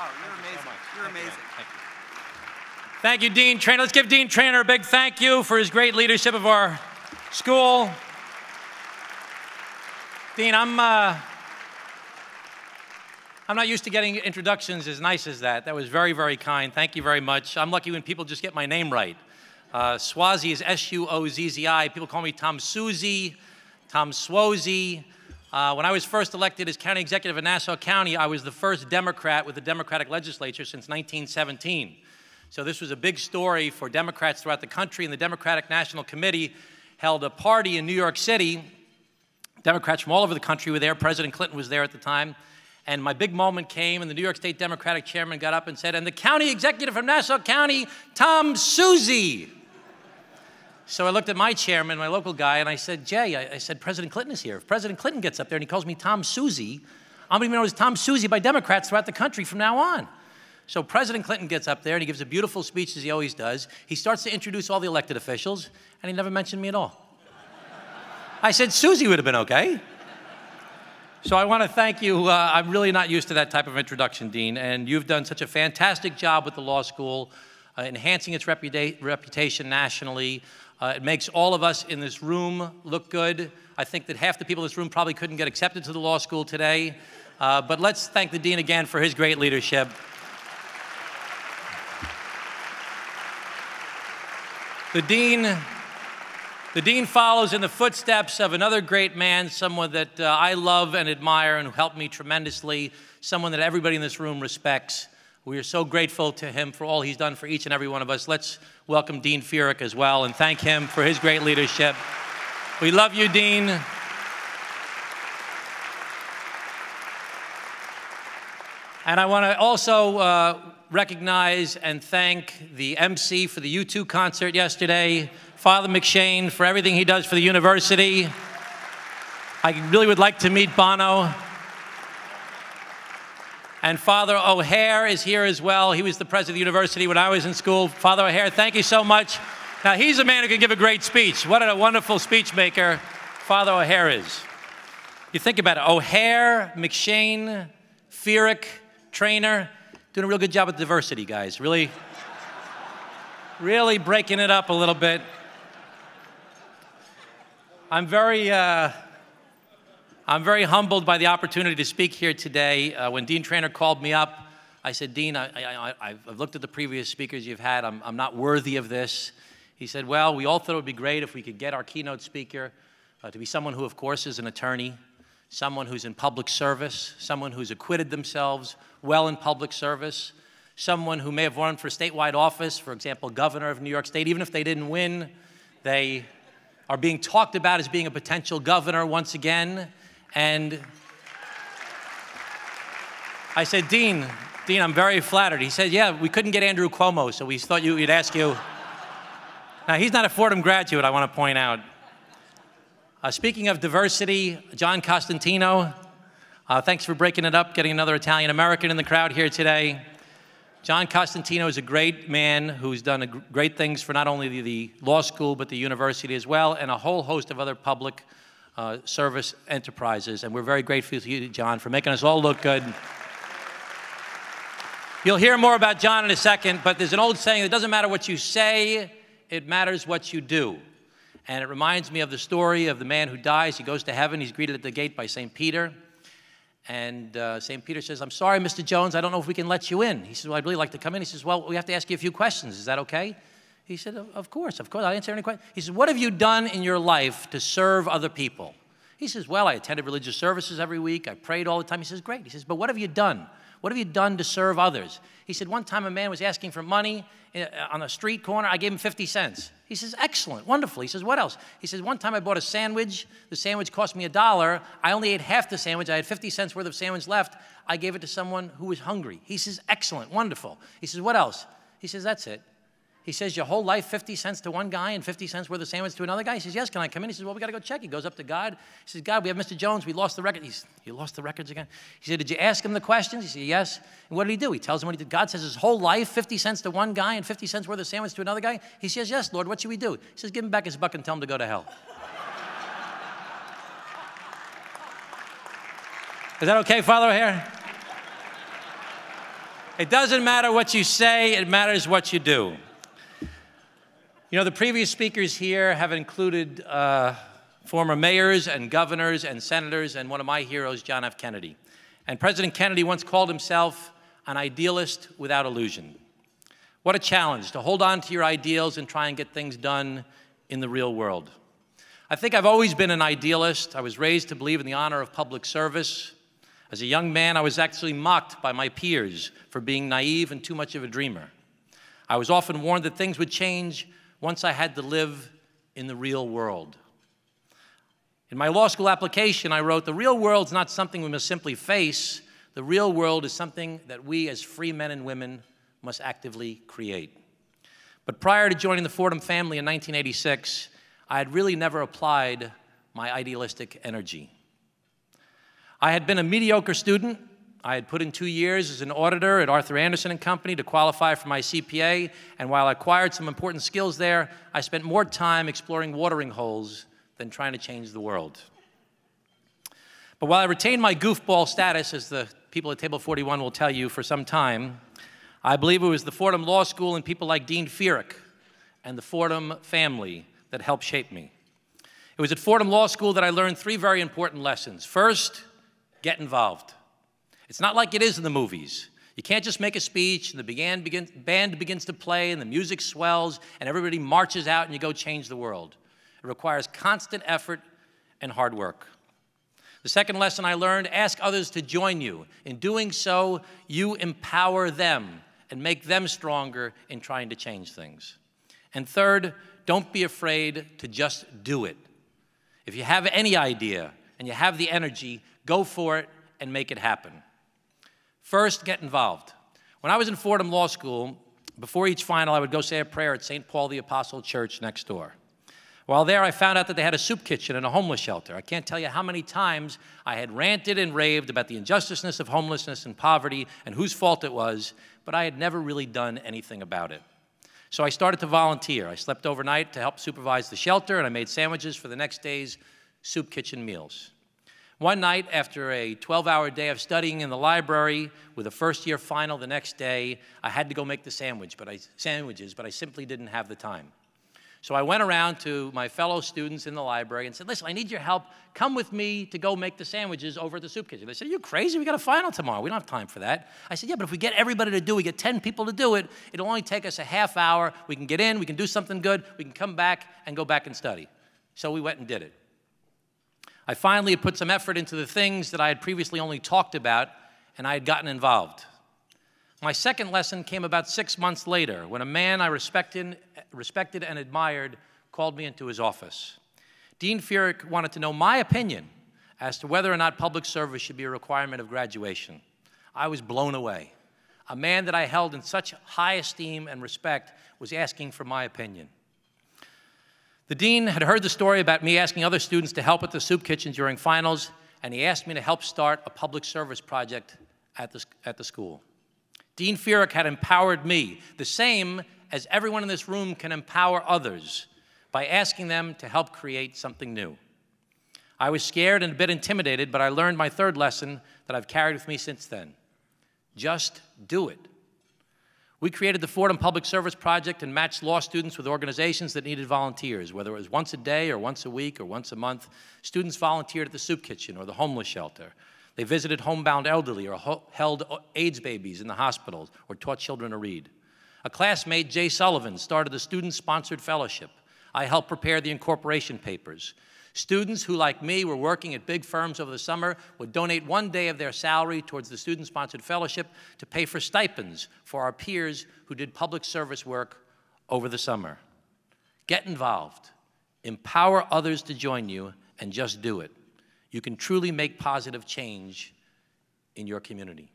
Oh, you're amazing. You're amazing. Thank you. Thank you, Dean Traynor. Let's give Dean Traynor a big thank you for his great leadership of our school. Dean, I'm not used to getting introductions as nice as that. That was very, very kind. Thank you very much. I'm lucky when people just get my name right. Suozzi is S-U-O-Z-Z-I. People call me Tom Suozzi, Tom Suozzi. When I was first elected as county executive in Nassau County, I was the first Democrat with the Democratic legislature since 1917. So this was a big story for Democrats throughout the country, and the Democratic National Committee held a party in New York City. Democrats from all over the country were there. President Clinton was there at the time. And my big moment came, and the New York State Democratic chairman got up and said, and the county executive from Nassau County, Tom Suozzi. So I looked at my chairman, my local guy, and I said, Jay, I said, President Clinton is here. If President Clinton gets up there and he calls me Tom Suozzi, I'm going to be known as Tom Suozzi by Democrats throughout the country from now on. So President Clinton gets up there, and he gives a beautiful speech, as he always does. He starts to introduce all the elected officials, and he never mentioned me at all. I said, Suozzi would have been okay. So I want to thank you. I'm really not used to that type of introduction, Dean, and you've done such a fantastic job with the law school, enhancing its reputation nationally. It makes all of us in this room look good. I think that half the people in this room probably couldn't get accepted to the law school today. But let's thank the Dean again for his great leadership. The Dean follows in the footsteps of another great man, someone that I love and admire and who helped me tremendously, someone that everybody in this room respects. We are so grateful to him for all he's done for each and every one of us. Let's welcome Dean Furyk as well and thank him for his great leadership. We love you, Dean. And I want to also recognize and thank the MC for the U2 concert yesterday, Father McShane, for everything he does for the university. I really would like to meet Bono. And Father O'Hare is here as well. He was the president of the university when I was in school. Father O'Hare, thank you so much. Now, he's a man who can give a great speech. What a wonderful speech maker Father O'Hare is. You think about it, O'Hare, McShane, Furyk, Traynor, doing a real good job with diversity, guys. Really breaking it up a little bit. I'm very humbled by the opportunity to speak here today. When Dean Traynor called me up, I said, Dean, I've looked at the previous speakers you've had. I'm not worthy of this. He said, well, we all thought it would be great if we could get our keynote speaker to be someone who, of course, is an attorney, someone who's in public service, someone who's acquitted themselves well in public service, someone who may have run for statewide office, for example, governor of New York State. Even if they didn't win, they are being talked about as being a potential governor once again. And I said, Dean, I'm very flattered. He said, yeah, we couldn't get Andrew Cuomo, so we thought we'd ask you. Now, he's not a Fordham graduate, I want to point out. Speaking of diversity, John Costantino, thanks for breaking it up, getting another Italian-American in the crowd here today. John Costantino is a great man who's done great things for not only the law school, but the university as well, and a whole host of other public service enterprises. And we're very grateful to you, John, for making us all look good. You'll hear more about John in a second, but there's an old saying, it doesn't matter what you say, it matters what you do. And it reminds me of the story of the man who dies. He goes to heaven. He's greeted at the gate by St. Peter. And St. Peter says, I'm sorry, Mr. Jones, I don't know if we can let you in. He says, well, I'd really like to come in. He says, well, we have to ask you a few questions. Is that okay? He said, of course, I'll answer any question. He says, what have you done in your life to serve other people? He says, well, I attended religious services every week. I prayed all the time. He says, great. He says, but what have you done? What have you done to serve others? He said, one time a man was asking for money on a street corner. I gave him 50 cents. He says, excellent, wonderful. He says, what else? He says, one time I bought a sandwich. The sandwich cost me $1. I only ate half the sandwich. I had 50 cents worth of sandwich left. I gave it to someone who was hungry. He says, excellent, wonderful. He says, what else? He says, that's it. He says, your whole life, 50 cents to one guy and 50 cents worth of sandwich to another guy? He says, yes, can I come in? He says, well, we got to go check. He goes up to God. He says, God, we have Mr. Jones. We lost the record. He says, you lost the records again? He said, did you ask him the questions? He said, yes. And what did he do? He tells him what he did. God says his whole life, 50 cents to one guy and 50 cents worth of sandwich to another guy? He says, yes, Lord, what should we do? He says, give him back his buck and tell him to go to hell. Is that okay, Father O'Hare? It doesn't matter what you say, it matters what you do. You know, the previous speakers here have included former mayors and governors and senators, and one of my heroes, John F. Kennedy. And President Kennedy once called himself an idealist without illusion. What a challenge to hold on to your ideals and try and get things done in the real world. I think I've always been an idealist. I was raised to believe in the honor of public service. As a young man, I was actually mocked by my peers for being naive and too much of a dreamer. I was often warned that things would change once I had to live in the real world. In my law school application, I wrote, "The real world's not something we must simply face. The real world is something that we as free men and women must actively create." But prior to joining the Fordham family in 1986, I had really never applied my idealistic energy. I had been a mediocre student. I had put in 2 years as an auditor at Arthur Andersen & Company to qualify for my CPA, and while I acquired some important skills there, I spent more time exploring watering holes than trying to change the world. But while I retained my goofball status, as the people at Table 41 will tell you, for some time, I believe it was the Fordham Law School and people like Dean Feerick and the Fordham family that helped shape me. It was at Fordham Law School that I learned 3 very important lessons. First, get involved. It's not like it is in the movies. You can't just make a speech and the band begins to play and the music swells and everybody marches out and you go change the world. It requires constant effort and hard work. The second lesson I learned, ask others to join you. In doing so, you empower them and make them stronger in trying to change things. And third, don't be afraid to just do it. If you have any idea and you have the energy, go for it and make it happen. First, get involved. When I was in Fordham Law School, before each final, I would go say a prayer at St. Paul the Apostle Church next door. While there, I found out that they had a soup kitchen and a homeless shelter. I can't tell you how many times I had ranted and raved about the injusticeness of homelessness and poverty and whose fault it was, but I had never really done anything about it. So I started to volunteer. I slept overnight to help supervise the shelter, and I made sandwiches for the next day's soup kitchen meals. One night, after a 12-hour day of studying in the library with a first-year final the next day, I had to go make the sandwiches, but I simply didn't have the time. So I went around to my fellow students in the library and said, "Listen, I need your help. Come with me to go make the sandwiches over at the soup kitchen." They said, "Are you crazy? We got a final tomorrow. We don't have time for that." I said, "Yeah, but if we get everybody to do it, we get 10 people to do it, it'll only take us a half hour. We can get in, we can do something good, we can come back and go back and study." So we went and did it. I finally had put some effort into the things that I had previously only talked about, and I had gotten involved. My second lesson came about 6 months later when a man I respected and admired called me into his office. Dean Feerick wanted to know my opinion as to whether or not public service should be a requirement of graduation. I was blown away. A man that I held in such high esteem and respect was asking for my opinion. The dean had heard the story about me asking other students to help at the soup kitchen during finals, and he asked me to help start a public service project at the school. Dean Feerick had empowered me, the same as everyone in this room can empower others by asking them to help create something new. I was scared and a bit intimidated, but I learned my third lesson that I've carried with me since then. Just do it. We created the Fordham Public Service Project and matched law students with organizations that needed volunteers, whether it was once a day or once a week or once a month. Students volunteered at the soup kitchen or the homeless shelter. They visited homebound elderly or held AIDS babies in the hospitals or taught children to read. A classmate, Jay Sullivan, started a student-sponsored fellowship. I helped prepare the incorporation papers. Students who, like me, were working at big firms over the summer would donate 1 day of their salary towards the student-sponsored fellowship to pay for stipends for our peers who did public service work over the summer. Get involved. Empower others to join you, and just do it. You can truly make positive change in your community.